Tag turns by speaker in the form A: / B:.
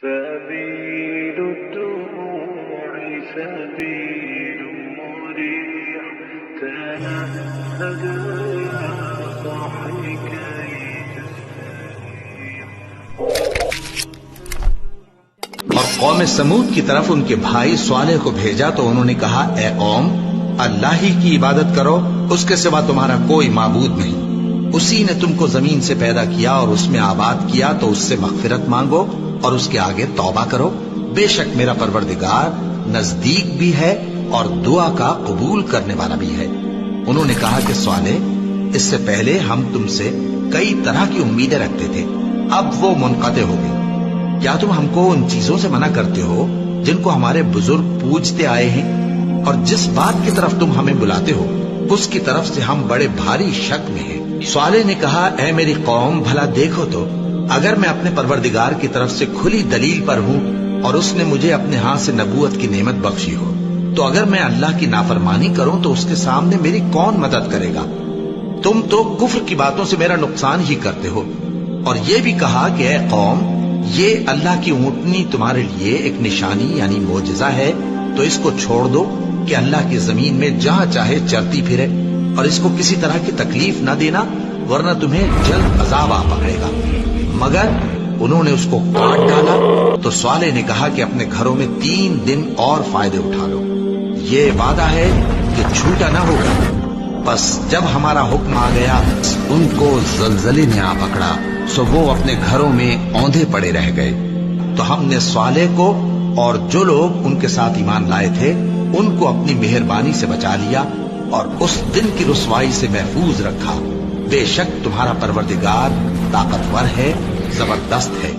A: سبيل الدموع سبيل مريح تنهد يا صاحي كي تستريح.
B: اور قوم سمود کی طرف ان کے بھائی صالح کو بھیجا تو انہوں نے کہا، اے قوم، اللہ ہی کی عبادت کرو، اس کے سوا تمہارا کوئی معبود نہیں. اسی نے تم کو زمین سے پیدا کیا اور اس میں آباد کیا، تو اس سے مغفرت مانگو اور اس کے آگے توبہ کرو. بے شک میرا پروردگار نزدیک بھی ہے اور دعا کا قبول کرنے والا بھی ہے. انہوں نے کہا کہ صالح، اس سے پہلے ہم تم سے کئی طرح کی امیدیں رکھتے تھے، اب وہ منقطع ہو گئی. کیا تم ہم کو ان چیزوں سے منع کرتے ہو جن کو ہمارے بزرگ پوجتے آئے ہیں؟ اور جس بات کی طرف تم ہمیں بلاتے ہو اس کی طرف سے ہم بڑے بھاری شک میں ہیں. صالح نے کہا، اے میری قوم، بھلا دیکھو تو، اگر میں اپنے پروردگار کی طرف سے کھلی دلیل پر ہوں اور اس نے مجھے اپنے ہاتھ سے نبوت کی نعمت بخشی ہو، تو اگر میں اللہ کی نافرمانی کروں تو اس کے سامنے میری کون مدد کرے گا؟ تم تو کفر کی باتوں سے میرا نقصان ہی کرتے ہو. اور یہ بھی کہا کہ اے قوم، یہ اللہ کی اونٹنی تمہارے لیے ایک نشانی یعنی معجزہ ہے، تو اس کو چھوڑ دو کہ اللہ کی زمین میں جہاں چاہے چرتی پھرے، اور اس کو کسی طرح کی تکلیف نہ دینا، ورنہ تمہیں جلد عذاب آ پکڑے گا. مگر انہوں نے اس کو کاٹ ڈالا. تو صالح نے کہا کہ اپنے گھروں میں 3 دن اور فائدے اٹھا لو، یہ وعدہ ہے کہ جھوٹا نہ ہوگا. بس جب ہمارا حکم آ گیا ان کو زلزلے نے آ پکڑا، سو وہ اپنے گھروں میں اوندھے پڑے رہ گئے. تو ہم نے صالح کو اور جو لوگ ان کے ساتھ ایمان لائے تھے ان کو اپنی مہربانی سے بچا لیا اور اس دن کی رسوائی سے محفوظ رکھا. بے شک تمہارا پروردگار طاقتور ہے، زبردست ہے.